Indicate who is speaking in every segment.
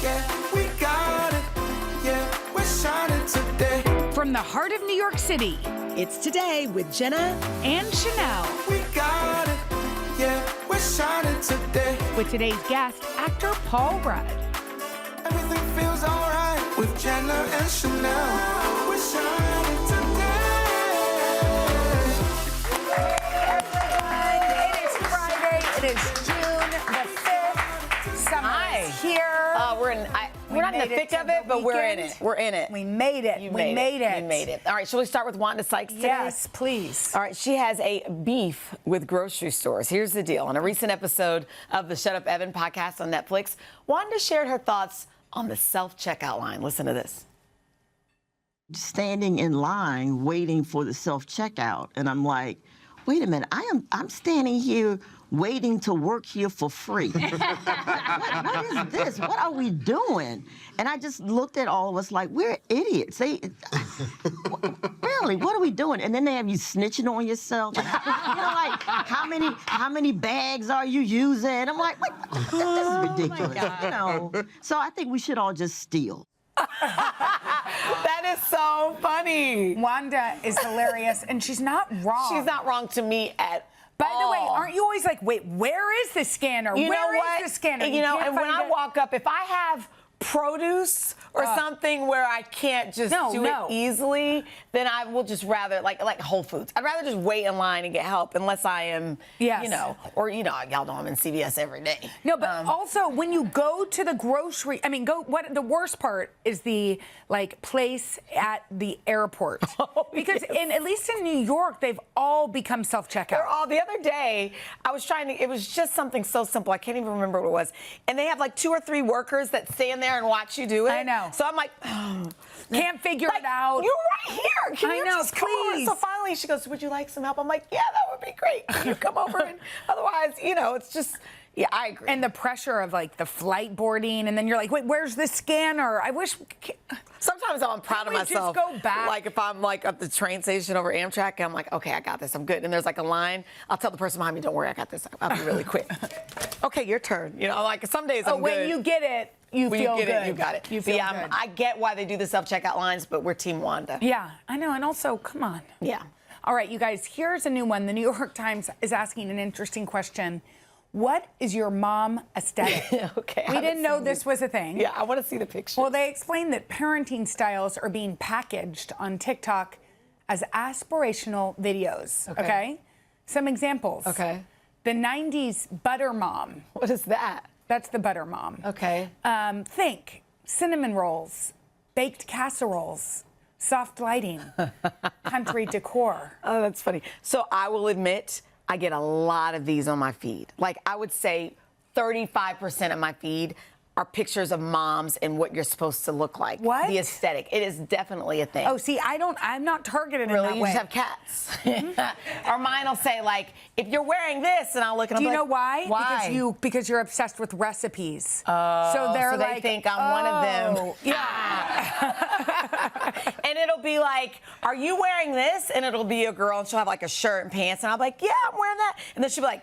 Speaker 1: Yeah, we got it. Yeah, we're shining today.
Speaker 2: From the heart of New York City,
Speaker 3: It's Today with Jenna
Speaker 2: Ann Sheinelle.
Speaker 1: We got it. Yeah, we're shining today.
Speaker 2: With today's guest, actor Paul Rudd.
Speaker 1: Everything feels alright with Jenna and Sheinelle. We're shining today.
Speaker 4: It is Friday. It is June the 5th. Summer is here.
Speaker 5: We're not in the thick of it, but we're in it. We're in it.
Speaker 4: We made it.
Speaker 5: You
Speaker 4: we made it.
Speaker 5: You made it. All right, shall we start with Wanda Sykes today?
Speaker 4: Yes, please.
Speaker 5: All right, she has a beef with grocery stores. Here's the deal. In a recent episode of the Shut Up Evan podcast on Netflix, Wanda shared her thoughts on the self-checkout line. Listen to this.
Speaker 6: Standing in line waiting for the self-checkout, and I'm like, wait a minute, I'm standing here waiting to work here for free. What is this? What are we doing? And I just looked at all of us like, we're idiots. Really, what are we doing? And then they have you snitching on yourself. Like, like how many bags are you using? I'm like, wait, this is ridiculous. So I think we should all just steal.
Speaker 5: That is so funny.
Speaker 4: Wanda is hilarious, and she's not wrong.
Speaker 5: She's not wrong to me at
Speaker 4: By the way,
Speaker 5: all.
Speaker 4: aren't you always like, wait, where is the scanner? Where is the scanner?
Speaker 5: You know,
Speaker 4: can't
Speaker 5: and when
Speaker 4: find
Speaker 5: I
Speaker 4: it.
Speaker 5: walk up, if I have produce or something where I can't just do it easily, then I will just rather, like Whole Foods, I'd rather just wait in line and get help unless I am, y'all know I'm in CVS every day.
Speaker 4: No, but also when you go to the grocery, what the worst part is the place at the airport. Because at least in New York, they've all become self-checkout.
Speaker 5: The other day, it was just something so simple, I can't even remember what it was. And they have like 2 or 3 workers that stand there and watch you do it.
Speaker 4: I know.
Speaker 5: So I'm like,
Speaker 4: can't figure it out.
Speaker 5: You're right here. Can you just come over?
Speaker 4: please.
Speaker 5: So finally she goes, would you like some help? I'm like, yeah, that would be great. Can you come over? And otherwise, it's just, yeah, I agree.
Speaker 4: And the pressure of the flight boarding, and then you're like, wait, where's the scanner? I wish.
Speaker 5: Sometimes I'm proud of myself.
Speaker 4: Just go back.
Speaker 5: Like if I'm at the train station over Amtrak, I'm like, okay, I got this, I'm good. And there's a line, I'll tell the person behind me, don't worry, I got this. I'll be really quick. Okay, your turn. Some days I'm good.
Speaker 4: When you get it, you feel good.
Speaker 5: You got it.
Speaker 4: You feel good.
Speaker 5: I get why they do the self-checkout lines, but we're Team Wanda.
Speaker 4: Yeah, I know. And also, come on.
Speaker 5: Yeah.
Speaker 4: All right, you guys, here's a new one. The New York Times is asking an interesting question. What is your mom aesthetic?
Speaker 5: Okay.
Speaker 4: We didn't know this was a thing.
Speaker 5: Yeah, I want to see the picture.
Speaker 4: Well, they explain that parenting styles are being packaged on TikTok as aspirational videos. Okay? Some examples.
Speaker 5: Okay.
Speaker 4: The 90s butter mom.
Speaker 5: What is that?
Speaker 4: That's the butter mom.
Speaker 5: Okay.
Speaker 4: Think cinnamon rolls, baked casseroles, soft lighting, country decor.
Speaker 5: Oh, that's funny. So I will admit, I get a lot of these on my feed. I would say 35% of my feed are pictures of moms and what you're supposed to look like.
Speaker 4: What?
Speaker 5: The aesthetic. It is definitely a thing.
Speaker 4: Oh, see, I'm not targeted
Speaker 5: Really?
Speaker 4: in that
Speaker 5: You
Speaker 4: way.
Speaker 5: just have cats. Or mine will say, if you're wearing this, and I'll look and
Speaker 4: Do
Speaker 5: I'm
Speaker 4: you
Speaker 5: like,
Speaker 4: know why?
Speaker 5: Why?
Speaker 4: Because you're obsessed with recipes.
Speaker 5: So
Speaker 4: they
Speaker 5: think I'm one of them.
Speaker 4: Yeah.
Speaker 5: And it'll be like, are you wearing this? And it'll be a girl, and she'll have a shirt and pants, and I'll be like, yeah, I'm wearing that. And then she'll be like,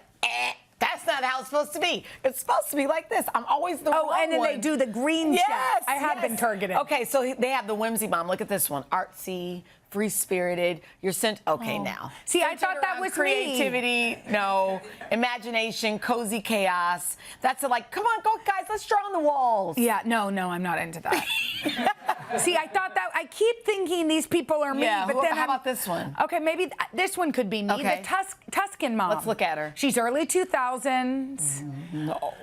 Speaker 5: that's not how it's supposed to be. It's supposed to be like this. I'm always the wrong one.
Speaker 4: And then they do the green
Speaker 5: yes,
Speaker 4: chat. I have been targeted.
Speaker 5: Okay, so they have the whimsy mom. Look at this one. Artsy, free-spirited. You're sent. Okay, now.
Speaker 4: See, I thought that was
Speaker 5: creativity. No. Imagination, cozy chaos. That's come on, go, guys, let's draw on the walls.
Speaker 4: Yeah, no, I'm not into that. See, I thought that. I keep thinking these people are me, but then
Speaker 5: how about this one?
Speaker 4: Okay, maybe this one could be me.
Speaker 5: Okay.
Speaker 4: The Tuscan mom.
Speaker 5: Let's look at her.
Speaker 4: She's early 2000s.
Speaker 5: No.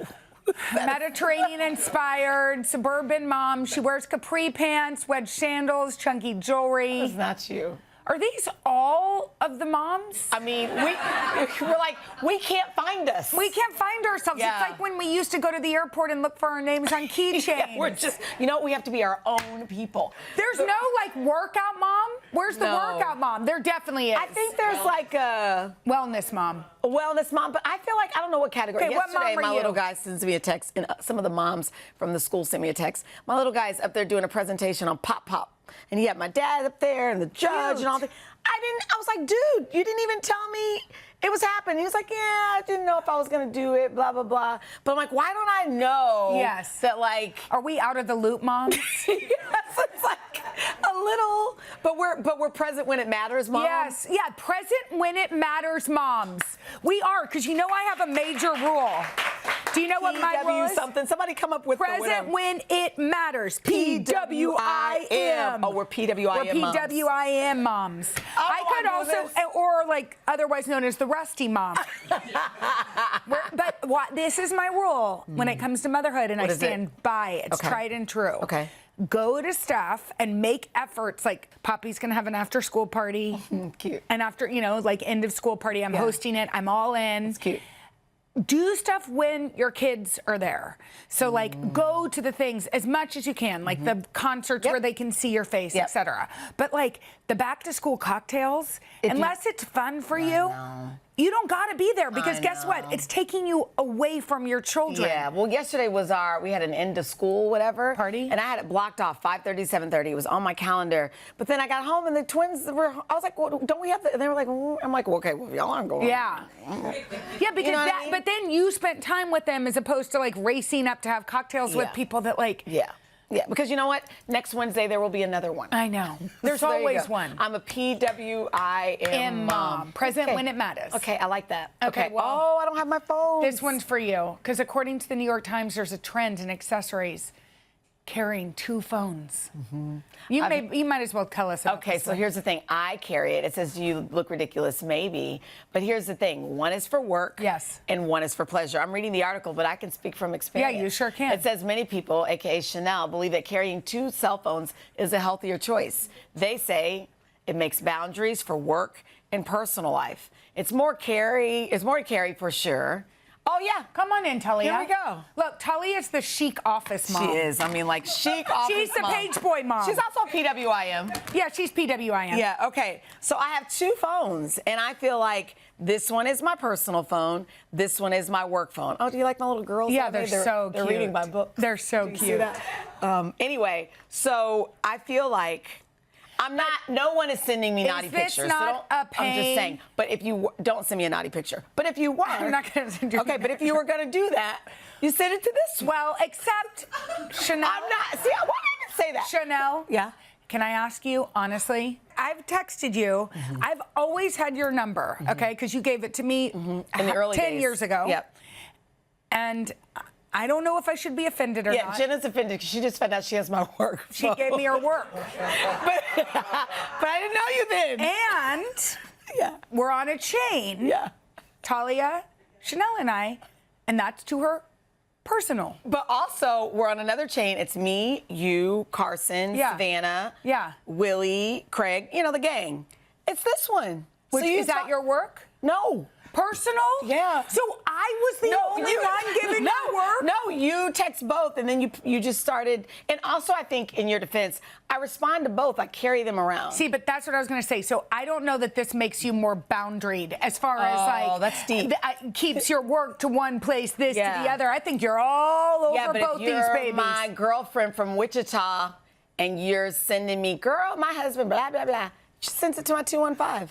Speaker 4: Mediterranean inspired, suburban mom. She wears capri pants, wedge sandals, chunky jewelry.
Speaker 5: That's not you.
Speaker 4: Are these all of the moms?
Speaker 5: I mean, we're like, we can't find us.
Speaker 4: We can't find ourselves.
Speaker 5: Yeah.
Speaker 4: It's like when we used to go to the airport and look for our names on keychains.
Speaker 5: Yeah, we're just, we have to be our own people.
Speaker 4: There's no workout mom. Where's the workout mom? There definitely is.
Speaker 5: I think there's a
Speaker 4: wellness mom.
Speaker 5: A wellness mom, but I feel like I don't know what category.
Speaker 4: Okay, what
Speaker 5: Yesterday,
Speaker 4: mom are
Speaker 5: my
Speaker 4: you?
Speaker 5: little guy sends me a text, and some of the moms from the school sent me a text. My little guy's up there doing a presentation on Pop Pop, and he had my dad up there and the judge and all that. I was like, dude, you didn't even tell me it was happening. He was like, yeah, I didn't know if I was going to do it, blah, blah, blah. But I'm like, why don't I know that, like...
Speaker 4: Are we out of the loop, Mom?
Speaker 5: Yes, it's like a little... But we're present when it matters, Mom.
Speaker 4: Yes, yeah, present when it matters, moms. We are, because you know I have a major rule. Do you know what my rule is?
Speaker 5: Something. Somebody come up with
Speaker 4: present when it matters. PWIM.
Speaker 5: Oh, we're PWIM moms.
Speaker 4: We're PWIM moms.
Speaker 5: Oh,
Speaker 4: I could also, or like otherwise known as the Rusty Mom. But this is my rule when it comes to motherhood, and I stand by it. It's tried and true.
Speaker 5: Okay.
Speaker 4: Go to stuff and make efforts. Like Poppy's gonna have an after-school party.
Speaker 5: Cute.
Speaker 4: And after, like end of school party, I'm hosting it. I'm all in.
Speaker 5: It's cute.
Speaker 4: Do stuff when your kids are there. So like go to the things as much as you can, like the concerts where they can see your face, etc. But like the back to school cocktails, unless it's fun for you, you don't gotta be there because guess what? It's taking you away from your children.
Speaker 5: Yeah, well yesterday was we had an end of school, whatever.
Speaker 4: Party?
Speaker 5: And I had it blocked off, 5:30, 7:30. It was on my calendar. But then I got home and the twins I was like, well, don't we have and they were like, I'm like, well, okay, well, y'all aren't going.
Speaker 4: Yeah. Yeah, because but then you spent time with them as opposed to like racing up to have cocktails with people that like.
Speaker 5: Yeah. Yeah, because you know what? Next Wednesday there will be another one.
Speaker 4: I know. There's always one.
Speaker 5: I'm a PWIM mom.
Speaker 4: Present when it matters.
Speaker 5: Okay, I like that.
Speaker 4: Okay, well,
Speaker 5: I don't have my phone.
Speaker 4: This one's for you, because according to the New York Times, there's a trend in accessories carrying 2 phones. You might as well tell us about this
Speaker 5: so here's the thing. I carry it. It says, do you look ridiculous? Maybe. But here's the thing. One is for work.
Speaker 4: Yes.
Speaker 5: And one is for pleasure. I'm reading the article, but I can speak from experience.
Speaker 4: Yeah, you sure can.
Speaker 5: It says many people, a.k.a. Sheinelle, believe that carrying 2 cell phones is a healthier choice. They say it makes boundaries for work and personal life. It's more to carry for sure. Oh, yeah.
Speaker 4: Come on in, Talia.
Speaker 5: Here we go.
Speaker 4: Look, Talia's the chic office mom.
Speaker 5: She is. I mean, like, chic office
Speaker 4: She's the
Speaker 5: mom.
Speaker 4: page boy mom.
Speaker 5: She's also PWIM.
Speaker 4: Yeah, she's PWIM.
Speaker 5: Yeah, okay. So I have 2 phones, and I feel like this one is my personal phone. This one is my work phone. Oh, do you like my little girls?
Speaker 4: Yeah, they're so cute.
Speaker 5: They're reading my book.
Speaker 4: They're so cute.
Speaker 5: See that? Anyway, so I feel like no one is sending me naughty pictures.
Speaker 4: Is this not a pain?
Speaker 5: I'm just saying. But if you don't send me a naughty picture. But if you were,
Speaker 4: I'm not going to send you.
Speaker 5: Okay, but if you were going to do that, you send it to this one.
Speaker 4: Well, except Sheinelle.
Speaker 5: I'm not. See, why did I even say that?
Speaker 4: Sheinelle.
Speaker 5: Yeah.
Speaker 4: Can I ask you honestly? I've texted you. I've always had your number, okay? Because you gave it to me
Speaker 5: in the early
Speaker 4: 10
Speaker 5: days.
Speaker 4: years ago.
Speaker 5: Yep.
Speaker 4: And I don't know if I should be offended or not.
Speaker 5: Yeah, Jenna's offended because she just found out she has my work.
Speaker 4: She gave me her work.
Speaker 5: but I didn't know you then.
Speaker 4: And we're on a chain.
Speaker 5: Yeah.
Speaker 4: Talia, Sheinelle, and I, and that's to her personal.
Speaker 5: But also, we're on another chain. It's me, you, Carson, Savannah, Willie, Craig, the gang. It's this one.
Speaker 4: Is that your work?
Speaker 5: No.
Speaker 4: Personal?
Speaker 5: Yeah.
Speaker 4: So I was the only one giving you work?
Speaker 5: No, you text both, and then you just started. And also, I think, in your defense, I respond to both. I carry them around.
Speaker 4: See, but that's what I was going to say. So I don't know that this makes you more boundaried as far as like...
Speaker 5: that's deep.
Speaker 4: Keeps your work to one place, this to the other. I think you're all over both these babies.
Speaker 5: My girlfriend from Wichita, and you're sending me, girl, my husband, blah, blah, blah. She sends it to my 215.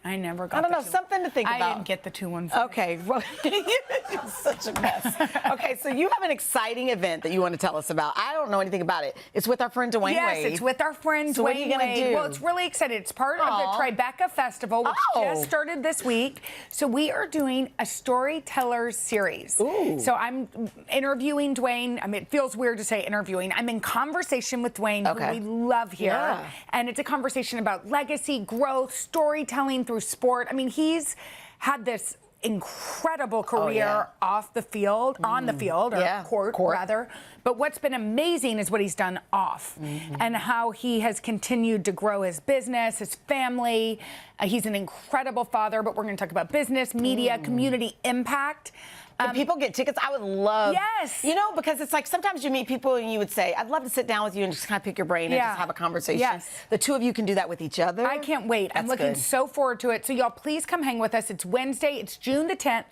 Speaker 4: I never got
Speaker 5: I don't know, something to think about.
Speaker 4: I didn't get the 215.
Speaker 5: Okay, well, you're such a mess. Okay, so you have an exciting event that you want to tell us about. I don't know anything about it. It's with our friend Dwayne Wade.
Speaker 4: Yes, it's with our friend Dwayne Wade.
Speaker 5: So what are you going to do?
Speaker 4: Well, it's really exciting. It's part of the Tribeca Festival, which just started this week. So we are doing a storytellers series.
Speaker 5: Ooh.
Speaker 4: So I'm interviewing Dwayne. I mean, it feels weird to say interviewing. I'm in conversation with Dwayne, who we love here.
Speaker 5: Yeah.
Speaker 4: And it's a conversation about legacy, growth, storytelling through sport. I mean, he's had this incredible career off the field, on the field, or court rather. But what's been amazing is what he's done off and how he has continued to grow his business, his family. He's an incredible father, but we're going to talk about business, media, community impact.
Speaker 5: Can people get tickets? I would love.
Speaker 4: Yes.
Speaker 5: Because it's like sometimes you meet people and you would say, I'd love to sit down with you and just kind of pick your brain and just have a conversation.
Speaker 4: Yes.
Speaker 5: The two of you can do that with each other.
Speaker 4: I can't wait. I'm looking so forward to it. So y'all please come hang with us. It's Wednesday. It's June the 10th.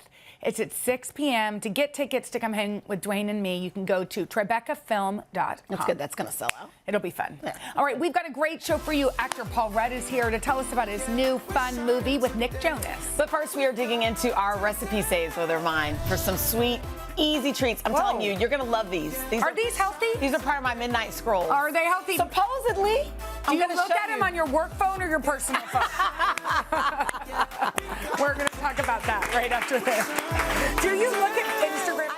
Speaker 4: It's at 6 p.m. To get tickets to come hang with Dwayne and me, you can go to tribecafilm.com.
Speaker 5: That's good. That's going to sell out.
Speaker 4: It'll be fun. Yeah. All right, we've got a great show for you. Actor Paul Rudd is here to tell us about his new fun movie with Nick Jonas.
Speaker 5: But first, we are digging into our recipe saves with our mind for some sweet, easy treats. I'm telling you, you're going to love these.
Speaker 4: Are these healthy?
Speaker 5: These are part of my midnight scroll.
Speaker 4: Are they healthy?
Speaker 5: Supposedly.
Speaker 4: Do you look at them on your work phone or your personal phone? We're going to talk about that right after this. Do you look at Instagram?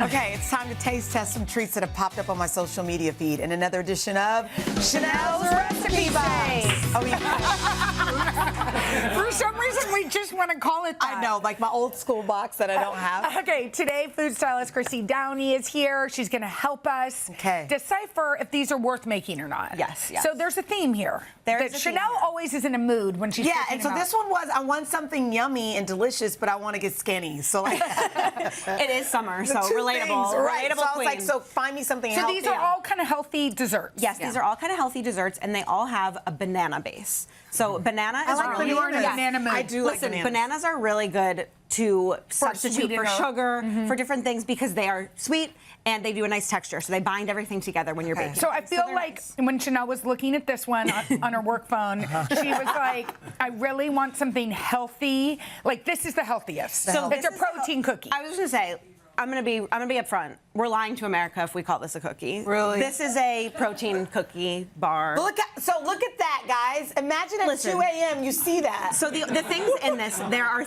Speaker 5: Okay, it's time to taste test some treats that have popped up on my social media feed in another edition of Sheinelle's Recipe Box. Oh, yeah.
Speaker 4: For some reason, we just want to call it that.
Speaker 5: I know, like my old school box that I don't have.
Speaker 4: Okay, today food stylist Chrissy Downey is here. She's going to help us decipher if these are worth making or not.
Speaker 5: Yes.
Speaker 4: So there's a theme here. Sheinelle always is in a mood when she's
Speaker 5: and so this one was, I want something yummy and delicious, but I want to get skinny. So like,
Speaker 7: it is summer, so relatable.
Speaker 5: Right.
Speaker 7: Relatable
Speaker 5: So I was like,
Speaker 7: queen.
Speaker 5: so find me something
Speaker 4: So
Speaker 5: healthy.
Speaker 4: these are all kind of healthy desserts.
Speaker 7: Yes, these are all kind of healthy desserts, and they all have a banana base. So banana is
Speaker 4: like
Speaker 7: really
Speaker 4: when you're in a banana mood.
Speaker 5: I do
Speaker 7: Listen,
Speaker 5: like
Speaker 7: bananas are really good to substitute for sugar, for different things, because they are sweet and they do a nice texture. So they bind everything together when you're baking.
Speaker 4: So I feel like when Sheinelle was looking at this one on her work phone, she was like, I really want something healthy. Like, this is the healthiest. So it's a protein cookie.
Speaker 7: I was just gonna say, I'm gonna be upfront. We're lying to America if we call this a cookie.
Speaker 5: Really?
Speaker 7: This is a protein cookie bar.
Speaker 5: Look at that, guys. Imagine at 2 a.m. you see that.
Speaker 7: So the things in this, there are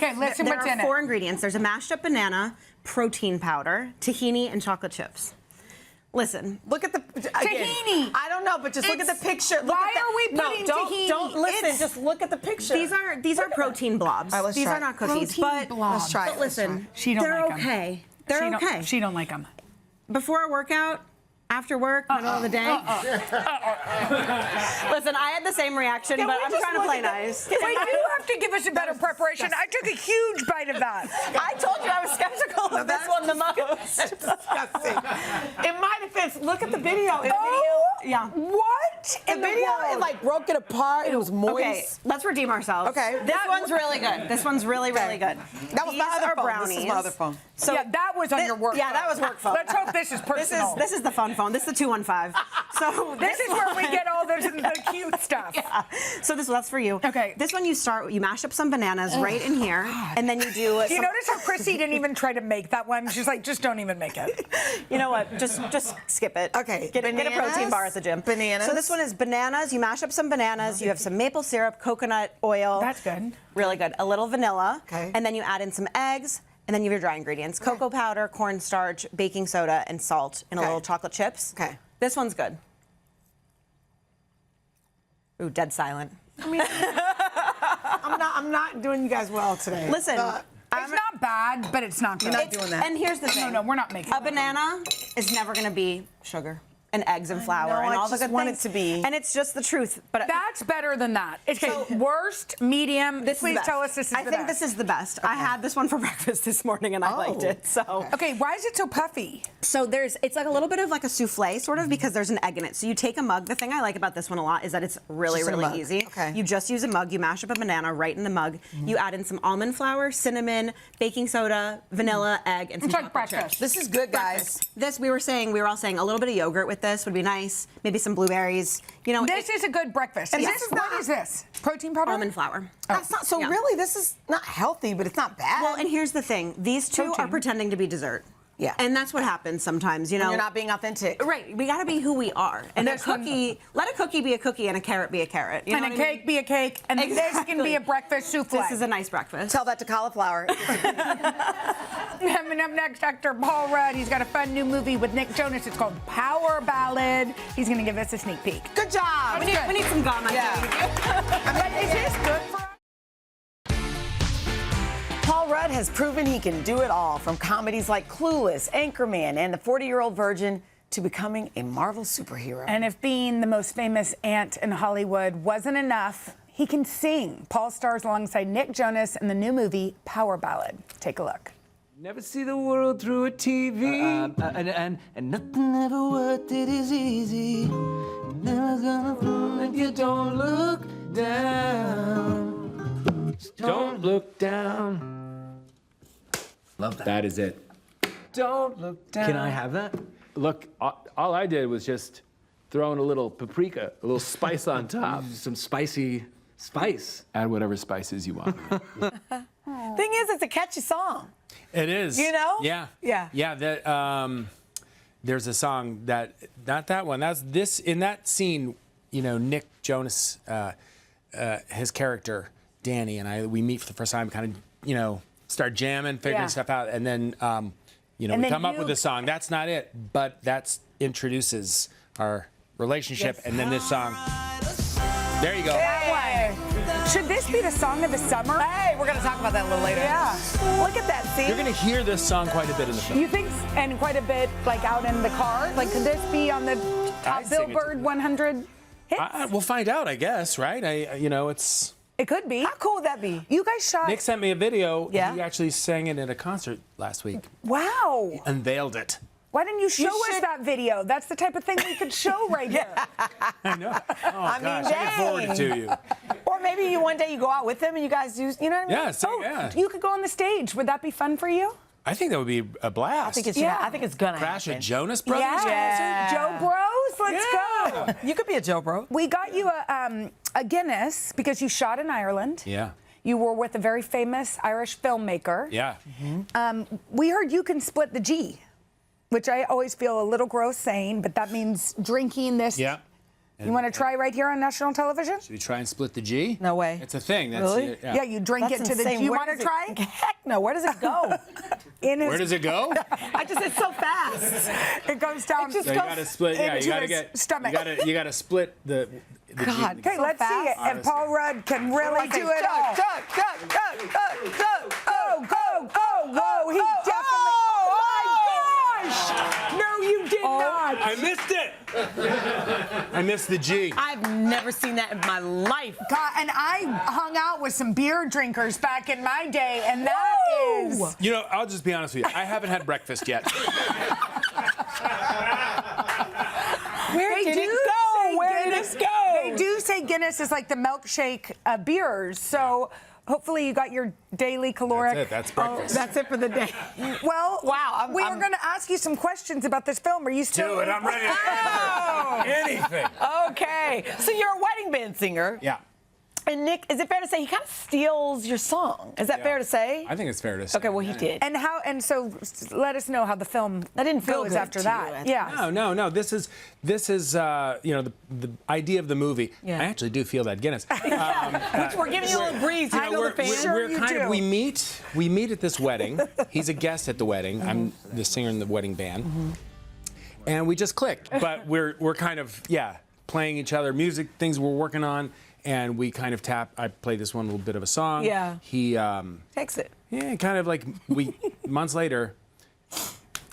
Speaker 7: four ingredients. There's a mashed up banana, protein powder, tahini, and chocolate chips. Listen.
Speaker 5: Look at the
Speaker 4: tahini.
Speaker 5: I don't know, but just look at the picture.
Speaker 4: Why are we putting tahini?
Speaker 5: Don't listen. Just look at the picture.
Speaker 7: These are protein blobs.
Speaker 5: All right,
Speaker 7: these are not cookies,
Speaker 4: but
Speaker 5: let's try it.
Speaker 7: But listen,
Speaker 4: they're
Speaker 7: okay. They're okay.
Speaker 4: She don't like them.
Speaker 7: Before a workout, after work, middle of the day. Listen, I had the same reaction, but I'm trying to play nice.
Speaker 4: Wait, you have to give us a better preparation. I took a huge bite of that.
Speaker 5: I told you I was skeptical of this one the most. That's disgusting. In my defense, look at the video.
Speaker 7: Yeah.
Speaker 4: What?
Speaker 5: The video, it like broke it apart. It was moist.
Speaker 7: Okay, let's redeem ourselves.
Speaker 5: Okay.
Speaker 7: This one's really good. This one's really, really good.
Speaker 5: That was
Speaker 7: These
Speaker 5: my other
Speaker 7: are
Speaker 5: phone.
Speaker 7: brownies.
Speaker 5: This is my other phone.
Speaker 7: So
Speaker 4: yeah, that was on your work phone.
Speaker 7: Yeah, that was work phone.
Speaker 4: Let's hope this is personal.
Speaker 7: This is the fun phone. This is the 215. So
Speaker 4: this is where we get all the cute stuff.
Speaker 7: Yeah. So that's for you.
Speaker 4: Okay.
Speaker 7: This one you mash up some bananas right in here, and then you do.
Speaker 4: You notice how Chrissy didn't even try to make that one? She's like, just don't even make it.
Speaker 7: You know what? Just skip it.
Speaker 5: Okay.
Speaker 7: Get a protein bar at the gym.
Speaker 5: Bananas.
Speaker 7: So this one is bananas. You mash up some bananas. You have some maple syrup, coconut oil.
Speaker 4: That's good.
Speaker 7: Really good. A little vanilla.
Speaker 5: Okay.
Speaker 7: And then you add in some eggs. And then you have your dry ingredients: cocoa powder, cornstarch, baking soda, and salt, and a little chocolate chips.
Speaker 5: Okay.
Speaker 7: This one's good. Ooh, dead silent.
Speaker 5: I mean, I'm not doing you guys well today.
Speaker 7: Listen.
Speaker 4: It's not bad, but it's not good.
Speaker 5: You're not doing that.
Speaker 7: And here's the thing.
Speaker 4: No, we're not making
Speaker 7: a banana is never going to be sugar and eggs and flour and all the good
Speaker 5: want
Speaker 7: things.
Speaker 5: it to be.
Speaker 7: And it's just the truth. But
Speaker 4: that's better than that. Okay, worst, medium. Please tell us this is the best.
Speaker 7: I think this is the best. Okay. I had this one for breakfast this morning and I liked it. So
Speaker 4: okay, why is it so puffy?
Speaker 7: So it's like a little bit of like a souffle sort of, because there's an egg in it. So you take a mug. The thing I like about this one a lot is that it's really easy.
Speaker 5: Okay.
Speaker 7: You just use a mug. You mash up a banana right in the mug. You add in some almond flour, cinnamon, baking soda, vanilla, egg, and some chocolate chips.
Speaker 5: This is good, guys.
Speaker 7: This we were all saying a little bit of yogurt with this would be nice. Maybe some blueberries. You know,
Speaker 4: this is a good breakfast.
Speaker 5: And
Speaker 4: what is this? Protein powder?
Speaker 7: Almond flour.
Speaker 5: That's not so. Really, this is not healthy, but it's not bad.
Speaker 7: Well, and here's the thing: these two are pretending to be dessert.
Speaker 5: Yeah.
Speaker 7: And that's what happens sometimes, you know.
Speaker 5: You're not being authentic.
Speaker 7: Right. We got to be who we are. And let a cookie be a cookie and a carrot be a carrot. You know
Speaker 4: and a cake be a cake. And this can be a breakfast souffle.
Speaker 7: This is a nice breakfast.
Speaker 5: Tell that to cauliflower.
Speaker 4: Coming up next, actor Paul Rudd. He's got a fun new movie with Nick Jonas. It's called Power Ballad. He's going to give us a sneak peek.
Speaker 5: Good job.
Speaker 7: We need some gum, I think.
Speaker 4: But is this good for us?
Speaker 5: Paul Rudd has proven he can do it all, from comedies like Clueless, Anchorman, and The 40-Year-Old Virgin to becoming a Marvel superhero.
Speaker 4: And if being the most famous aunt in Hollywood wasn't enough, he can sing. Paul stars alongside Nick Jonas in the new movie Power Ballad. Take a look.
Speaker 8: Never see the world through a TV. And nothing ever worth it is easy. You're never gonna fall if you don't look down. Don't look down. Love that. That is it. Don't look down. Can I have that? Look, all I did was just throw in a little paprika, a little spice on top. Some spicy spice. Add whatever spices you want.
Speaker 5: Thing is, it's a catchy song.
Speaker 9: It is.
Speaker 5: You know?
Speaker 9: Yeah.
Speaker 5: Yeah.
Speaker 9: Yeah. That there's a song that not that one. That's this in that scene. You know, Nick Jonas, his character Danny and we meet for the first time. Kind of start jamming, figuring stuff out, and then we come up with a song. That's not it, but that introduces our relationship, and then this song. There you go.
Speaker 4: That one. Should this be the song of the summer?
Speaker 5: Hey, we're going to talk about that a little later.
Speaker 4: Yeah.
Speaker 5: Look at that, see?
Speaker 9: You're going to hear this song quite a bit in the film.
Speaker 4: You think, and quite a bit, like out in the car? Like, could this be on the top Billboard 100 hits?
Speaker 9: We'll find out, I guess, right? It's...
Speaker 4: It could be.
Speaker 5: How cool would that be?
Speaker 4: You guys shot...
Speaker 9: Nick sent me a video.
Speaker 5: Yeah?
Speaker 9: He actually sang it at a concert last week.
Speaker 4: Wow.
Speaker 9: He unveiled it.
Speaker 4: Why didn't you show us that video? That's the type of thing we could show right here.
Speaker 9: I know. Oh, gosh, I can forward it to you.
Speaker 5: Or maybe one day you go out with him and you guys do, you know what I mean?
Speaker 9: Yeah,
Speaker 4: You could go on the stage. Would that be fun for you?
Speaker 9: I think that would be a blast.
Speaker 5: I think it's gonna
Speaker 9: Crash
Speaker 5: happen.
Speaker 9: a Jonas Brothers
Speaker 4: Yeah. Joe Bros, let's go.
Speaker 5: You could be a Joe Bro.
Speaker 4: We got you a Guinness because you shot in Ireland.
Speaker 9: Yeah.
Speaker 4: You were with a very famous Irish filmmaker.
Speaker 9: Yeah.
Speaker 4: We heard you can split the G, which I always feel a little gross saying, but that means drinking this.
Speaker 9: Yeah.
Speaker 4: You want to try right here on national television?
Speaker 9: Should we try and split the G?
Speaker 5: No way.
Speaker 9: It's a thing. That's
Speaker 5: Really?
Speaker 4: Yeah, you drink
Speaker 5: That's
Speaker 4: it to the
Speaker 5: insane.
Speaker 4: G. You
Speaker 5: Where
Speaker 4: want to
Speaker 5: does
Speaker 4: try?
Speaker 5: Heck no. Where does it go?
Speaker 9: Where does it go?
Speaker 5: It's so fast.
Speaker 4: It goes down.
Speaker 5: It just
Speaker 9: So you
Speaker 5: goes
Speaker 9: got to split. Yeah, you
Speaker 4: into
Speaker 9: got to
Speaker 4: his
Speaker 9: get.
Speaker 4: stomach.
Speaker 9: You got to split the
Speaker 5: God.
Speaker 9: G.
Speaker 4: Okay,
Speaker 5: so
Speaker 4: let's see it.
Speaker 5: fast.
Speaker 4: And Paul Rudd can really do it all. Whoa, he definitely. Oh my gosh! No, you did not.
Speaker 9: I missed it. I missed the G.
Speaker 5: I've never seen that in my life.
Speaker 4: God, and I hung out with some beer drinkers back in my day, and that is.
Speaker 9: You know, I'll just be honest with you. I haven't had breakfast yet.
Speaker 5: Where did it go? Where did it go?
Speaker 4: They do say Guinness is like the milkshake beers, so hopefully you got your daily caloric.
Speaker 9: That's it. That's breakfast.
Speaker 5: That's it for the day.
Speaker 4: Well,
Speaker 5: Wow,
Speaker 4: we were going to ask you some questions about this film. Are you still?
Speaker 9: Do it. I'm ready to anything.
Speaker 5: Okay. So you're a wedding band singer.
Speaker 9: Yeah.
Speaker 5: And Nick, is it fair to say he kind of steals your song? Is that fair to say?
Speaker 9: I think it's fair to say.
Speaker 5: Okay, well, he did.
Speaker 4: And so let us know how the film
Speaker 5: That didn't feel
Speaker 4: goes
Speaker 5: good
Speaker 4: after
Speaker 5: to
Speaker 4: that.
Speaker 5: you.
Speaker 4: Yeah.
Speaker 9: No. This is the idea of the movie.
Speaker 5: Yeah.
Speaker 9: I actually do feel that Guinness.
Speaker 5: Which we're giving you a little breeze. You know,
Speaker 9: we're,
Speaker 5: the fans.
Speaker 9: we're kind of we meet at this wedding. He's a guest at the wedding. I'm the singer in the wedding band, and we just clicked. But we're kind of playing each other music, things we're working on. And we kind of I play this one little bit of a song.
Speaker 5: Yeah.
Speaker 9: He
Speaker 5: takes it.
Speaker 9: Yeah, kind of like months later, I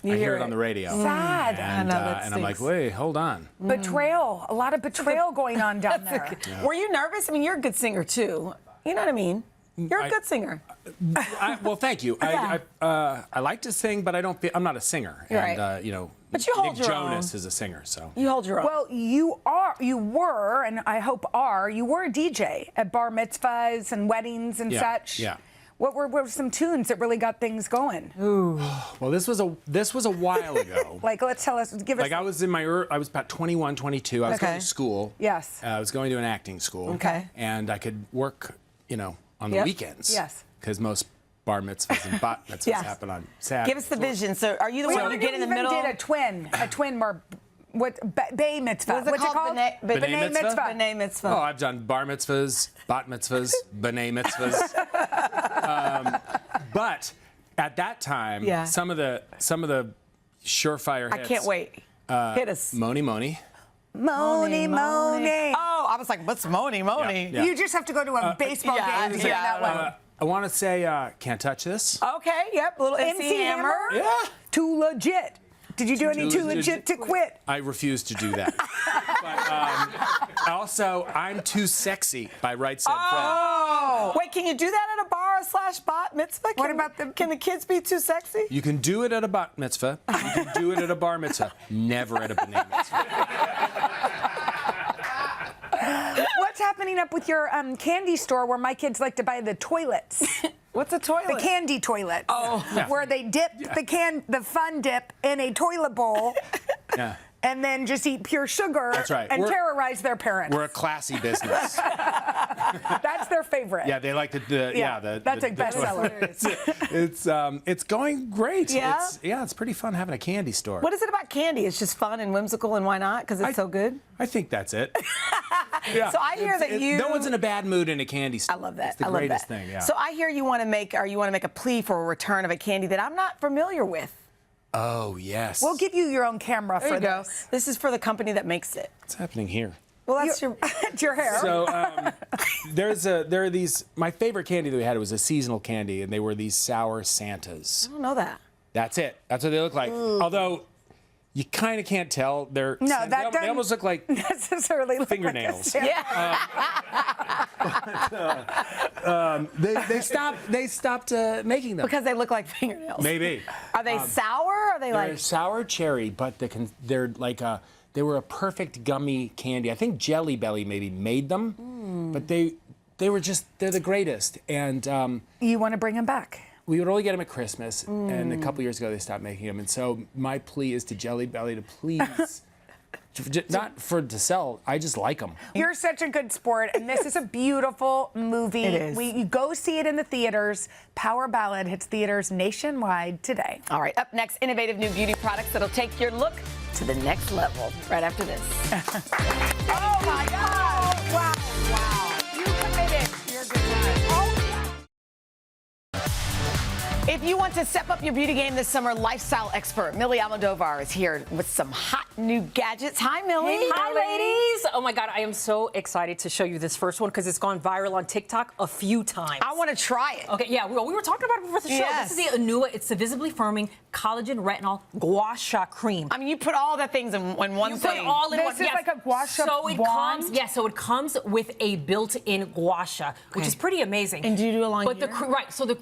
Speaker 9: hear it on the radio.
Speaker 4: Sad.
Speaker 9: And,
Speaker 5: I know, that
Speaker 9: and I'm like,
Speaker 5: stinks.
Speaker 9: wait, hold on.
Speaker 4: Betrayal. A lot of betrayal going on down there.
Speaker 5: Were you nervous? I mean, you're a good singer too. You know what I mean? You're a good singer.
Speaker 9: Well, thank you.
Speaker 5: Yeah.
Speaker 9: I like to sing, but I'm not a singer.
Speaker 5: Right.
Speaker 9: And
Speaker 5: But you hold
Speaker 9: Nick
Speaker 5: your
Speaker 9: Jonas
Speaker 5: own.
Speaker 9: is a singer, so.
Speaker 5: You hold your own.
Speaker 4: Well, you were, and I hope you were a DJ at bar mitzvahs and weddings and such.
Speaker 9: Yeah.
Speaker 4: What were some tunes that really got things going?
Speaker 9: Well, this was a while ago.
Speaker 4: Like, give us.
Speaker 9: Like I was about 21, 22. I was going to school.
Speaker 4: Yes.
Speaker 9: I was going to an acting school.
Speaker 5: Okay.
Speaker 9: And I could work, on the weekends.
Speaker 4: Yes.
Speaker 9: Because most bar mitzvahs and bat mitzvahs happen on Saturday.
Speaker 5: Give us the vision. So, are you the one who get in the middle?
Speaker 4: Did a twin bar. What bay mitzvah?
Speaker 5: What's it called?
Speaker 4: B'nai mitzvah.
Speaker 5: B'nai mitzvah.
Speaker 9: Oh, I've done bar mitzvahs, bat mitzvahs, b'nai mitzvahs. But at that time, some of the surefire hits.
Speaker 5: I can't wait. Hit us.
Speaker 9: Moni Moni.
Speaker 4: Moni Moni.
Speaker 5: Oh, I was like, what's Moni Moni?
Speaker 9: Yeah.
Speaker 4: You just have to go to a baseball game to hear that one.
Speaker 9: I want to say, Can't Touch This.
Speaker 5: Okay, yep, little MC Hammer.
Speaker 9: Yeah.
Speaker 4: Too legit. Did you do any too legit to quit?
Speaker 9: I refuse to do that. But also, I'm Too Sexy by Right Said Fred.
Speaker 5: Oh! Wait, can you do that at a bar/bat mitzvah?
Speaker 4: What about
Speaker 5: Can the kids be too sexy?
Speaker 9: You can do it at a bat mitzvah. You can do it at a bar mitzvah. Never at a b'nai mitzvah.
Speaker 4: What what's happening up with your candy store where my kids like to buy the toilets?
Speaker 5: What's a toilet?
Speaker 4: The candy toilets. Oh. Where they dip the fun dip in a toilet bowl.
Speaker 9: Yeah.
Speaker 4: And then just eat pure sugar.
Speaker 9: That's right.
Speaker 4: And terrorize their parents.
Speaker 9: We're a classy business.
Speaker 4: That's their favorite.
Speaker 9: Yeah, they like that's
Speaker 4: a bestseller.
Speaker 9: It's going great.
Speaker 5: Yeah?
Speaker 9: It's pretty fun having a candy store.
Speaker 5: What is it about candy? It's just fun and whimsical, and why not? Because it's so good?
Speaker 9: I think that's it. Yeah.
Speaker 5: So I hear that you...
Speaker 9: No one's in a bad mood in a candy store.
Speaker 5: I love that.
Speaker 9: It's the greatest thing, yeah.
Speaker 5: So I hear you want to make a plea for a return of a candy that I'm not familiar with.
Speaker 9: Oh, yes.
Speaker 4: We'll give you your own camera for this.
Speaker 5: This is for the company that makes it.
Speaker 9: What's happening here?
Speaker 5: Well, that's
Speaker 4: it's your hair.
Speaker 9: So there are these. My favorite candy that we had was a seasonal candy, and they were these sour Santas.
Speaker 5: I don't know that.
Speaker 9: That's it. That's what they look like. Although you kind of can't tell. They almost look like
Speaker 4: necessarily
Speaker 9: fingernails.
Speaker 4: Like
Speaker 9: they stopped making them
Speaker 5: because they look like fingernails.
Speaker 9: Maybe.
Speaker 5: Are they sour? Or are they
Speaker 9: they're sour cherry, but they're like they were a perfect gummy candy. I think Jelly Belly maybe made them, but they're the greatest. And
Speaker 4: you want to bring them back?
Speaker 9: We would only get them at Christmas, and a couple years ago they stopped making them. And so my plea is to Jelly Belly to please, not to sell. I just like them.
Speaker 4: You're such a good sport, and this is a beautiful movie.
Speaker 5: It is.
Speaker 4: You go see it in the theaters. Power Ballad hits theaters nationwide today.
Speaker 5: All right, up next, innovative new beauty products that'll take your look to the next level. Right after this.
Speaker 4: Oh my God! Wow! You committed. You're a good guy.
Speaker 5: If you want to step up your beauty game this summer, lifestyle expert Millie Almodovar is here with some hot new gadgets. Hi, Millie.
Speaker 10: Hey, hi, ladies. Oh, my God. I am so excited to show you this first one because it's gone viral on TikTok a few times.
Speaker 5: I want to try it.
Speaker 10: Okay, yeah. Well, we were talking about it before the show.
Speaker 5: Yes.
Speaker 10: This is the Anua. It's the visibly firming collagen retinol gua sha cream.
Speaker 5: I mean, you put all the things in one thing.
Speaker 10: You put all in one.
Speaker 4: This is like a gua sha wand?
Speaker 10: So it comes with a built-in gua sha, which is pretty amazing.
Speaker 5: And do you do a line
Speaker 10: but
Speaker 5: here?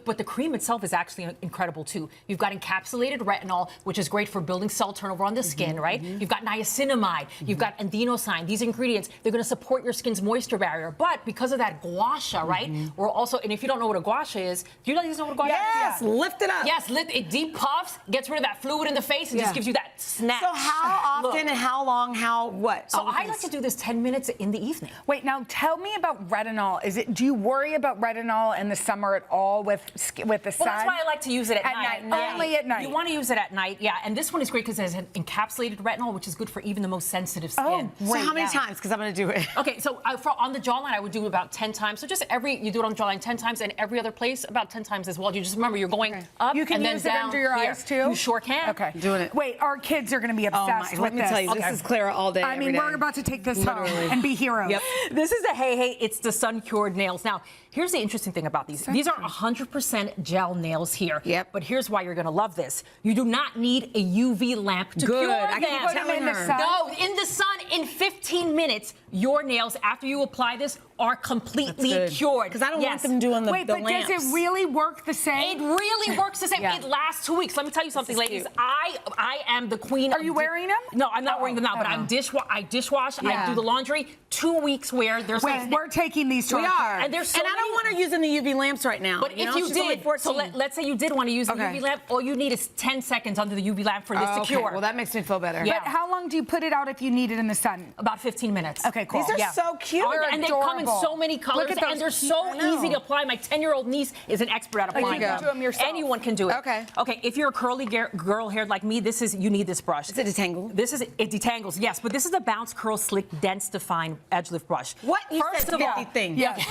Speaker 10: But the cream itself is actually incredible, too. You've got encapsulated retinol, which is great for building cell turnover on the skin, right? You've got niacinamide. You've got adenosine. These ingredients, they're going to support your skin's moisture barrier. But because of that gua sha, right, we're also, and if you don't know what a gua sha is, do you guys know what a gua sha is?
Speaker 5: Yes, lift it up.
Speaker 10: Yes, it deep puffs, gets rid of that fluid in the face, and just gives you that snatch.
Speaker 5: So how often and how long, what?
Speaker 10: So I like to do this 10 minutes in the evening.
Speaker 4: Wait, now tell me about retinol. Do you worry about retinol in the summer at all with the sun?
Speaker 10: Well, that's why I like to use it at night.
Speaker 4: Only at night.
Speaker 10: You want to use it at night, yeah. And this one is great because it has an encapsulated retinol, which is good for even the most sensitive skin.
Speaker 5: So how many times? Because I'm going to do it.
Speaker 10: Okay, so on the jawline, I would do about 10 times. So just you do it on the jawline 10 times, and every other place about 10 times as well. You just remember you're going up
Speaker 4: you can
Speaker 10: and then
Speaker 4: use
Speaker 10: down
Speaker 4: it under your
Speaker 10: here.
Speaker 4: eyes too.
Speaker 10: You sure can.
Speaker 4: Okay,
Speaker 5: doing it.
Speaker 4: Wait, our kids are going to be obsessed with
Speaker 5: Let me
Speaker 4: this.
Speaker 5: tell you, this is Clara all day.
Speaker 4: I mean, we're about to take this home and be heroes.
Speaker 10: Yep. This is the Hey, it's the sun-cured nails. Now, here's the interesting thing about these. These are 100% gel nails here.
Speaker 5: Yep.
Speaker 10: But here's why you're going to love this. You do not need a UV lamp to cure them.
Speaker 5: I can put them in the sun.
Speaker 10: No, in the sun in 15 minutes, your nails, after you apply this, are completely cured.
Speaker 5: Because I don't want them doing the
Speaker 4: Wait, but
Speaker 5: lamps.
Speaker 4: does it really work the same?
Speaker 10: It really works the same. It lasts 2 weeks. Let me tell you something, ladies. I am the queen.
Speaker 4: Are you wearing them?
Speaker 10: No, I'm not wearing them now, but I dishwash. I do the laundry. 2 weeks wear.
Speaker 4: We're taking these to
Speaker 5: We are.
Speaker 10: And I
Speaker 5: don't want to use in the UV lamps right now.
Speaker 10: But if you did, so let's say you did want to use the UV lamp, all you need is 10 seconds under the UV lamp for this to cure.
Speaker 5: Well, that makes me feel better.
Speaker 4: Yeah. But how long do you put it out if you need it in the sun?
Speaker 10: About 15 minutes.
Speaker 4: Okay, cool.
Speaker 5: These are so cute.
Speaker 10: And they come in so many colors, and they're so easy to apply. My 10-year-old niece is an expert at applying them.
Speaker 4: You can do them yourself.
Speaker 10: Anyone can do it.
Speaker 5: Okay.
Speaker 10: Okay, if you're a curly girl haired like me, you need this brush.
Speaker 5: Is it detangle?
Speaker 10: It detangles, yes, but this is the Bounce Curl Slick Dense Define Edge Lift Brush.
Speaker 5: What? You
Speaker 10: First
Speaker 5: said
Speaker 10: of all,
Speaker 5: 50 things.
Speaker 10: Yeah.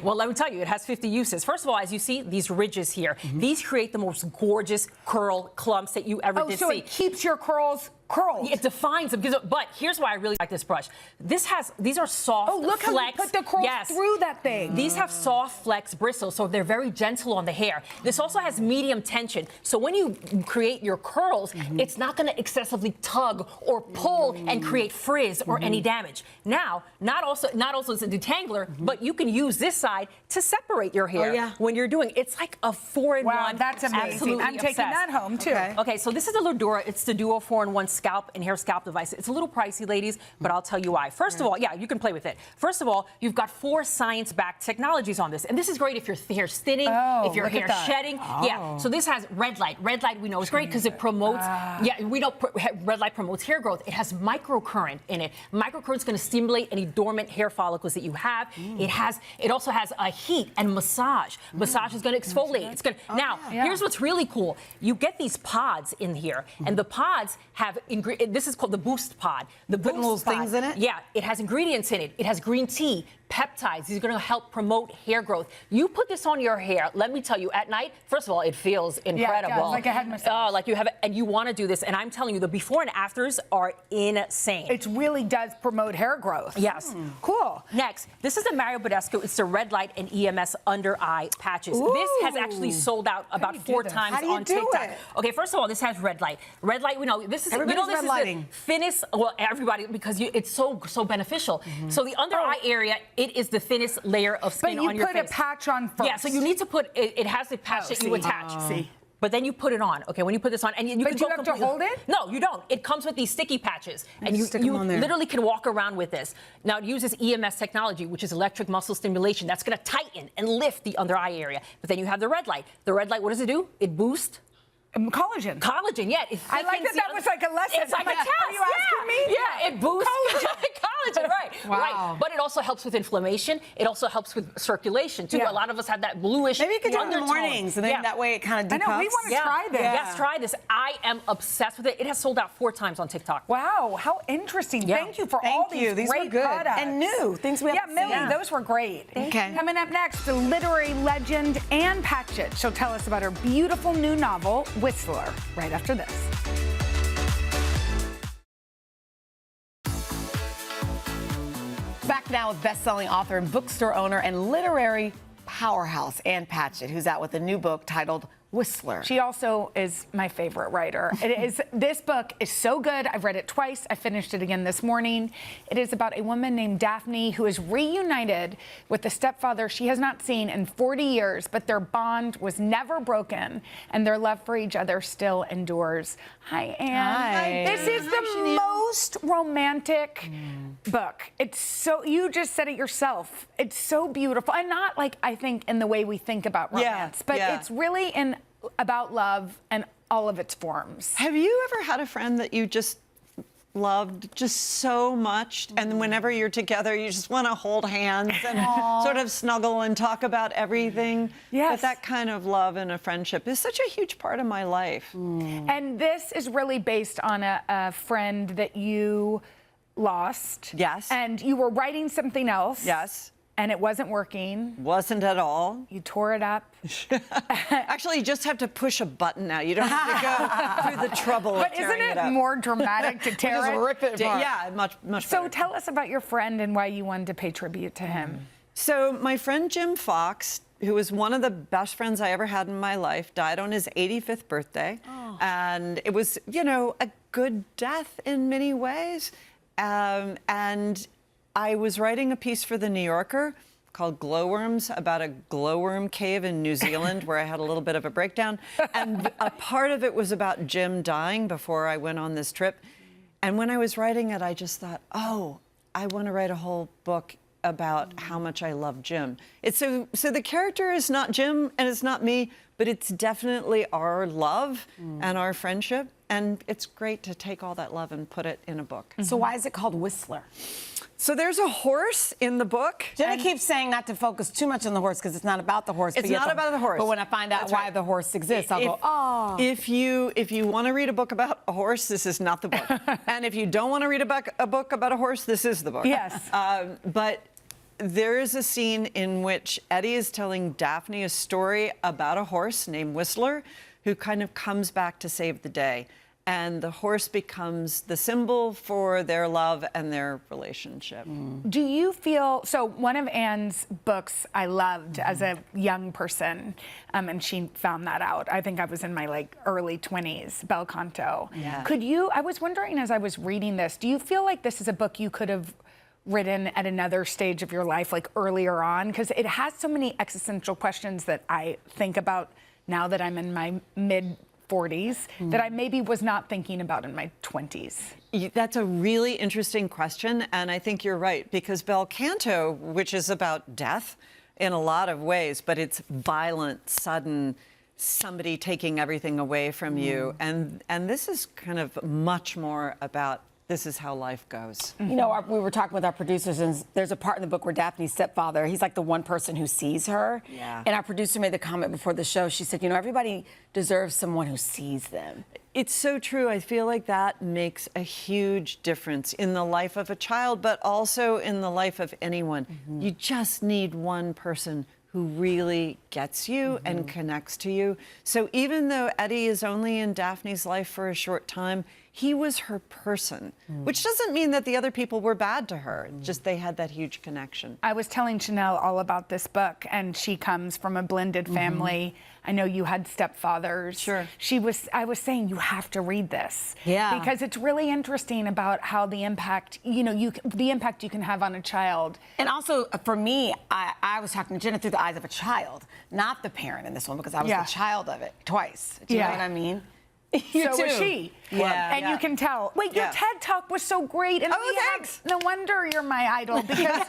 Speaker 10: Well, let me tell you, it has 50 uses. First of all, as you see, these ridges here, these create the most gorgeous curl clumps that you ever did see.
Speaker 4: So it keeps your curls curled.
Speaker 10: It defines them. But here's why I really like this brush. These are soft
Speaker 4: look
Speaker 10: flex.
Speaker 4: how you put the curls through that thing.
Speaker 10: These have soft flex bristles, so they're very gentle on the hair. This also has medium tension, so when you create your curls, it's not going to excessively tug or pull and create frizz or any damage. Now, not also as a detangler, but you can use this side to separate your hair when you're doing. It's like a 4-in-1.
Speaker 4: Wow, that's amazing.
Speaker 10: Absolutely
Speaker 4: I'm taking that home too.
Speaker 10: Okay, so this is the Ludura. It's the Duo 4-in-1 scalp and hair scalp device. It's a little pricey, ladies, but I'll tell you why. First of all, yeah, you can play with it. First of all, you've got 4 science-backed technologies on this, and this is great if your hair's thinning, if your hair's shedding. Yeah, so this has red light. Red light we know is great because it promotes, we know red light promotes hair growth. It has microcurrent in it. Microcurrent is going to stimulate any dormant hair follicles that you have. It also has a heat and massage. Massage is going to exfoliate. It's going to, now, here's what's really cool. You get these pods in here, and the pods have, this is called the Boost Pod. The Boost
Speaker 5: little
Speaker 10: pod,
Speaker 5: things in it?
Speaker 10: Yeah, it has ingredients in it. It has green tea, peptides. These are going to help promote hair growth. You put this on your hair, let me tell you, at night, first of all, it feels incredible.
Speaker 4: Yeah, it does, like a head massage.
Speaker 10: Like you have it, and you want to do this, and I'm telling you, the before and afters are insane.
Speaker 4: It really does promote hair growth.
Speaker 10: Yes.
Speaker 4: Cool.
Speaker 10: Next, this is the Mario Badescu. It's the red light and EMS under eye patches.
Speaker 4: Ooh.
Speaker 10: This has actually sold out about 4 times on TikTok. Okay, first of all, this has red light. Red light, we know this is
Speaker 5: Everybody's
Speaker 10: this
Speaker 5: red
Speaker 10: is
Speaker 5: lighting.
Speaker 10: the thinnest. Well, everybody, because it's so beneficial. So the under eye area, it is the thinnest layer of skin on your face.
Speaker 4: But you put a patch on first.
Speaker 10: Yeah, so you need to put it has the patch that you attach. But then you put it on, okay? When you put this on, and you can
Speaker 4: do you have to hold it?
Speaker 10: No, you don't. It comes with these sticky patches, and you literally can walk around with this. Now it uses EMS technology, which is electric muscle stimulation. That's going to tighten and lift the under eye area. But then you have the red light. The red light, what does it do? It boosts.
Speaker 4: Collagen.
Speaker 10: Collagen, yeah.
Speaker 4: I like that was like a lesson.
Speaker 10: It's like a test.
Speaker 4: Are you asking me?
Speaker 10: Yeah, it boosts collagen, right.
Speaker 5: Wow.
Speaker 10: Right. But it also helps with inflammation. It also helps with circulation, too. A lot of us have that bluish
Speaker 5: Maybe you could do it in the
Speaker 10: undertone.
Speaker 5: mornings, and then that way it kind of depuffs.
Speaker 4: I know, we want to try this.
Speaker 10: Yes, try this. I am obsessed with it. It has sold out 4 times on TikTok.
Speaker 4: Wow, how interesting. Thank you for all these
Speaker 5: were
Speaker 4: great
Speaker 5: good.
Speaker 4: products.
Speaker 5: And new. Things we haven't seen.
Speaker 4: Millie, those were great.
Speaker 5: Okay.
Speaker 4: Coming up next, the literary legend Ann Patchett. She'll tell us about her beautiful new novel, Whistler, right after this.
Speaker 5: Back now with best-selling author and bookstore owner and literary powerhouse Ann Patchett, who's out with a new book titled Whistler.
Speaker 4: She also is my favorite writer. This book is so good. I've read it twice. I finished it again this morning. It is about a woman named Daphne who is reunited with the stepfather she has not seen in 40 years, but their bond was never broken, and their love for each other still endures. Hi, Ann.
Speaker 5: Hi.
Speaker 4: This is the most romantic book. It's so, you just said it yourself. It's so beautiful. And not like, I think, in the way we think about romance, but it's really about love and all of its forms.
Speaker 11: Have you ever had a friend that you just loved just so much, and whenever you're together, you just want to hold hands and sort of snuggle and talk about everything?
Speaker 4: Yes.
Speaker 11: But that kind of love and a friendship is such a huge part of my life.
Speaker 4: And this is really based on a friend that you lost.
Speaker 11: Yes.
Speaker 4: And you were writing something else.
Speaker 11: Yes.
Speaker 4: And it wasn't working.
Speaker 11: Wasn't at all.
Speaker 4: You tore it up.
Speaker 11: Actually, you just have to push a button now. You don't have to go through the trouble of tearing
Speaker 4: isn't it
Speaker 11: up.
Speaker 4: more dramatic to tear
Speaker 5: Just
Speaker 4: it?
Speaker 5: rip it apart.
Speaker 11: Yeah, much
Speaker 4: So
Speaker 11: better.
Speaker 4: tell us about your friend and why you wanted to pay tribute to him.
Speaker 11: So my friend Jim Fox, who was one of the best friends I ever had in my life, died on his 85th birthday. And it was, a good death in many ways. And I was writing a piece for The New Yorker called Glowworms about a glowworm cave in New Zealand where I had a little bit of a breakdown. And a part of it was about Jim dying before I went on this trip. And when I was writing it, I just thought, I want to write a whole book about how much I love Jim. It's so the character is not Jim and it's not me, but it's definitely our love and our friendship. And it's great to take all that love and put it in a book.
Speaker 5: So why is it called Whistler?
Speaker 11: So there's a horse in the book.
Speaker 5: Jenna keeps saying not to focus too much on the horse because it's not about the horse.
Speaker 11: It's not about the horse.
Speaker 5: But when I find out why the horse exists, I'll go,
Speaker 11: If you want to read a book about a horse, this is not the book. And if you don't want to read a book about a horse, this is the book.
Speaker 4: Yes.
Speaker 11: But there is a scene in which Eddie is telling Daphne a story about a horse named Whistler who kind of comes back to save the day. And the horse becomes the symbol for their love and their relationship.
Speaker 4: Do you feel, so one of Ann's books I loved as a young person, and she found that out. I think I was in my early 20s, Bel Canto.
Speaker 11: Yeah.
Speaker 4: I was wondering as I was reading this, do you feel like this is a book you could have written at another stage of your life, earlier on? Because it has so many existential questions that I think about now that I'm in my mid 40s that I maybe was not thinking about in my 20s?
Speaker 11: That's a really interesting question, and I think you're right, because Bel Canto, which is about death in a lot of ways, but it's violent, sudden, somebody taking everything away from you, and this is kind of much more about this is how life goes.
Speaker 5: You know, we were talking with our producers, and there's a part in the book where Daphne's stepfather, he's like the one person who sees her.
Speaker 11: Yeah.
Speaker 5: And our producer made the comment before the show. She said, you know, everybody deserves someone who sees them.
Speaker 11: It's so true. I feel like that makes a huge difference in the life of a child, but also in the life of anyone. You just need one person who really gets you and connects to you. So even though Eddie is only in Daphne's life for a short time, he was her person, which doesn't mean that the other people were bad to her. Just they had that huge connection.
Speaker 4: I was telling Sheinelle all about this book, and she comes from a blended family. I know you had stepfathers.
Speaker 11: Sure.
Speaker 4: I was saying you have to read this.
Speaker 5: Yeah.
Speaker 4: Because it's really interesting about how the impact, the impact you can have on a child.
Speaker 5: And also, for me, I was talking to Jenna through the eyes of a child, not the parent in this one, because I was the child of it twice. Do you know what I mean?
Speaker 4: So was she.
Speaker 5: Yeah.
Speaker 4: And you can tell. Wait, your TED Talk was so great. And
Speaker 5: thanks.
Speaker 4: No wonder you're my idol, because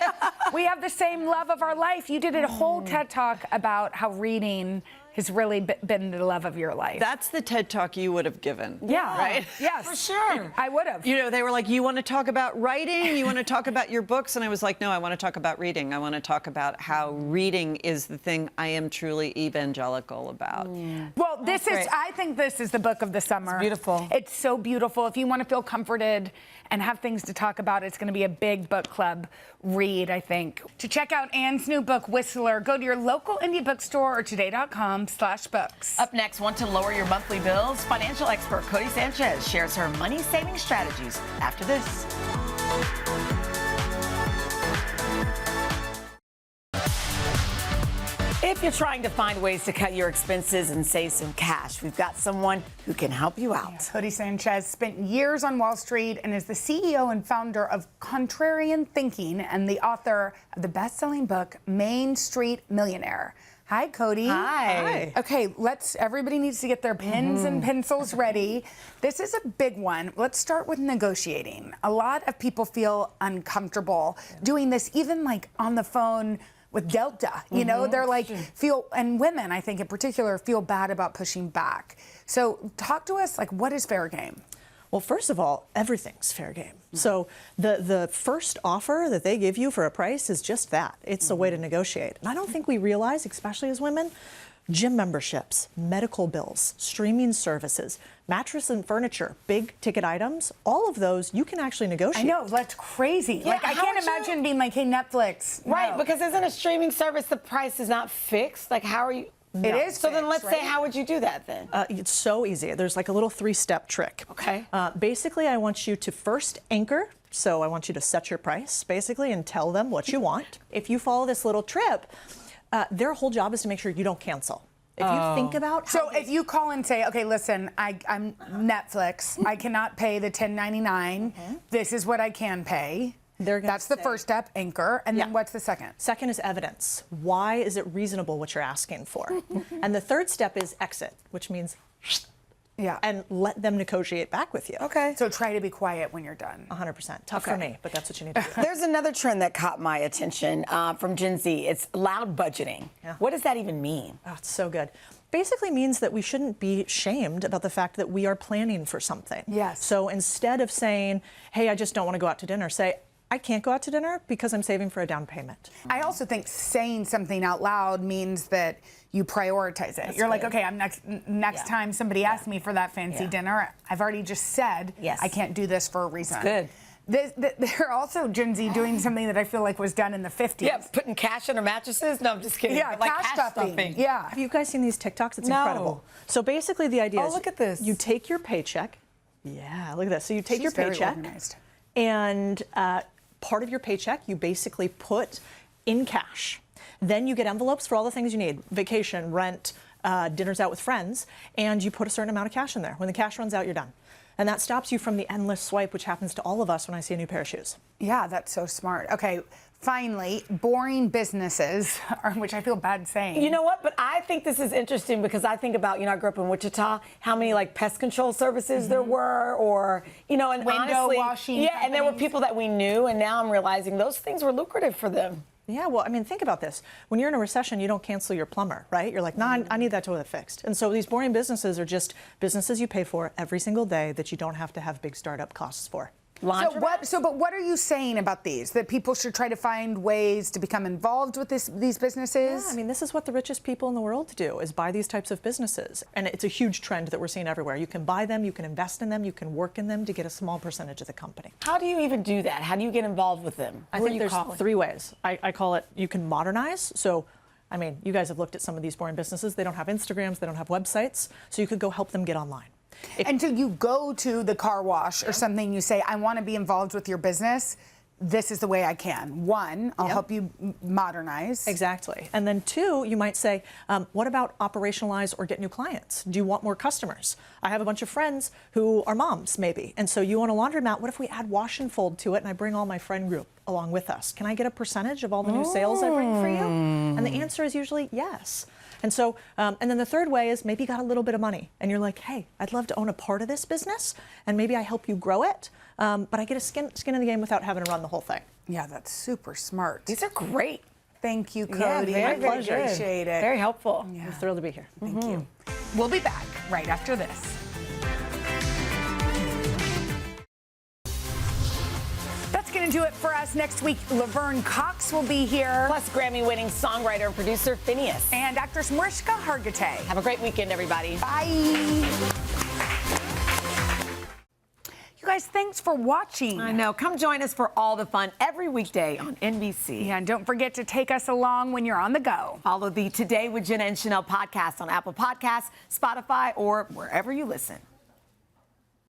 Speaker 4: we have the same love of our life. You did a whole TED Talk about how reading has really been the love of your life.
Speaker 11: That's the TED Talk you would have given.
Speaker 4: Yeah.
Speaker 11: Right?
Speaker 4: Yes.
Speaker 5: For sure.
Speaker 4: I would have.
Speaker 11: You know, they were like, you want to talk about writing? You want to talk about your books? And I was like, no, I want to talk about reading. I want to talk about how reading is the thing I am truly evangelical about.
Speaker 4: Well, I think this is the book of the summer.
Speaker 5: It's beautiful.
Speaker 4: It's so beautiful. If you want to feel comforted and have things to talk about, it's going to be a big book club read, I think. To check out Ann's new book, Whistler, go to your local indie bookstore or today.com/books.
Speaker 5: Up next, want to lower your monthly bills? Financial expert Cody Sanchez shares her money-saving strategies after this. If you're trying to find ways to cut your expenses and save some cash, we've got someone who can help you out.
Speaker 4: Cody Sanchez spent years on Wall Street and is the CEO and founder of Contrarian Thinking and the author of the best-selling book, Main Street Millionaire. Hi, Cody.
Speaker 5: Hi.
Speaker 4: Okay, everybody needs to get their pens and pencils ready. This is a big one. Let's start with negotiating. A lot of people feel uncomfortable doing this, even like on the phone with Delta, they're like, and women, I think in particular, feel bad about pushing back. So talk to us, like, what is fair game?
Speaker 12: Well, first of all, everything's fair game. So the first offer that they give you for a price is just that. It's a way to negotiate. And I don't think we realize, especially as women, gym memberships, medical bills, streaming services, mattress and furniture, big ticket items, all of those you can actually negotiate.
Speaker 4: I know, that's crazy.
Speaker 5: Yeah,
Speaker 4: I can't imagine being like, hey, Netflix.
Speaker 5: Right, because isn't a streaming service, the price is not fixed? Like, how are you?
Speaker 4: No. It is.
Speaker 5: So then let's say, how would you do that then?
Speaker 12: It's so easy. There's like a little 3-step trick.
Speaker 5: Okay.
Speaker 12: Basically, I want you to first anchor. So I want you to set your price, basically, and tell them what you want. If you follow this little trip, their whole job is to make sure you don't cancel. If you think about
Speaker 4: so if you call and say, okay, listen, I'm Netflix, I cannot pay the $10.99. This is what I can pay. That's the first step, anchor. And then what's the second?
Speaker 12: Second is evidence. Why is it reasonable what you're asking for? And the third step is exit, which means and let them negotiate back with you.
Speaker 4: Okay. So try to be quiet when you're done.
Speaker 12: 100%. Tough for me, but that's what you need to do.
Speaker 5: There's another trend that caught my attention from Gen Z. It's loud budgeting.
Speaker 12: Yeah.
Speaker 5: What does that even mean?
Speaker 12: Oh, it's so good. Basically means that we shouldn't be shamed about the fact that we are planning for something.
Speaker 4: Yes.
Speaker 12: So instead of saying, hey, I just don't want to go out to dinner, say, I can't go out to dinner because I'm saving for a down payment.
Speaker 4: I also think saying something out loud means that you prioritize it. You're like, okay, I'm next time somebody asks me for that fancy dinner, I've already just said I can't do this for a reason.
Speaker 5: Good.
Speaker 4: They're also Gen Z doing something that I feel like was done in the 50s.
Speaker 5: Yeah, putting cash under mattresses? No, I'm just kidding.
Speaker 4: Yeah,
Speaker 5: like
Speaker 4: cash stuffing. Yeah.
Speaker 12: Have you guys seen these TikToks? It's
Speaker 5: No.
Speaker 12: incredible. So basically the idea is
Speaker 5: look at this.
Speaker 12: You take your paycheck. Yeah, look at this. So you take your
Speaker 4: very
Speaker 12: paycheck
Speaker 4: organized.
Speaker 12: and part of your paycheck you basically put in cash. Then you get envelopes for all the things you need, vacation, rent, dinners out with friends, and you put a certain amount of cash in there. When the cash runs out, you're done. And that stops you from the endless swipe, which happens to all of us when I see a new pair of shoes.
Speaker 4: Yeah, that's so smart. Okay, finally, boring businesses, which I feel bad saying.
Speaker 5: You know what? But I think this is interesting because I think about, I grew up in Wichita, how many like pest control services there were, or, and
Speaker 4: window
Speaker 5: honestly,
Speaker 4: washing.
Speaker 5: Yeah, and there were people that we knew, and now I'm realizing those things were lucrative for them.
Speaker 12: Yeah, well, I mean, think about this. When you're in a recession, you don't cancel your plumber, right? You're like, nah, I need that toilet fixed. And so these boring businesses are just businesses you pay for every single day that you don't have to have big startup costs for.
Speaker 4: But what are you saying about these? That people should try to find ways to become involved with these businesses?
Speaker 12: Yeah, I mean, this is what the richest people in the world do, is buy these types of businesses. And it's a huge trend that we're seeing everywhere. You can buy them, you can invest in them, you can work in them to get a small percentage of the company.
Speaker 5: How do you even do that? How do you get involved with them?
Speaker 12: I think there's 3 ways. I call it, you can modernize. So, I mean, you guys have looked at some of these boring businesses. They don't have Instagrams, they don't have websites. So you could go help them get online.
Speaker 4: And so you go to the car wash or something, you say, I want to be involved with your business. This is the way I can. 1, I'll help you modernize.
Speaker 12: Exactly. And then 2, you might say, what about operationalize or get new clients? Do you want more customers? I have a bunch of friends who are moms, maybe. And so you want a laundromat. What if we add wash and fold to it and I bring all my friend group along with us? Can I get a percentage of all the new sales I bring for you? And the answer is usually yes. And so, and then the 3rd way is maybe you got a little bit of money and you're like, hey, I'd love to own a part of this business and maybe I help you grow it, but I get a skin in the game without having to run the whole thing.
Speaker 4: Yeah, that's super smart.
Speaker 5: These are great.
Speaker 4: Thank you, Cody.
Speaker 5: Yeah,
Speaker 4: I appreciate it.
Speaker 5: Very helpful.
Speaker 12: Yeah. I'm thrilled to be here.
Speaker 4: Thank you. We'll be back right after this. That's going to do it for us. Next week, Laverne Cox will be here.
Speaker 5: Plus Grammy-winning songwriter and producer Phineas.
Speaker 4: And actress Mariska Hargitay.
Speaker 5: Have a great weekend, everybody.
Speaker 4: Bye. You guys, thanks for watching.
Speaker 5: I know. Come join us for all the fun every weekday on NBC.
Speaker 4: Yeah, and don't forget to take us along when you're on the go.
Speaker 5: Follow the Today with Jenna and Sheinelle podcast on Apple Podcasts, Spotify, or wherever you listen.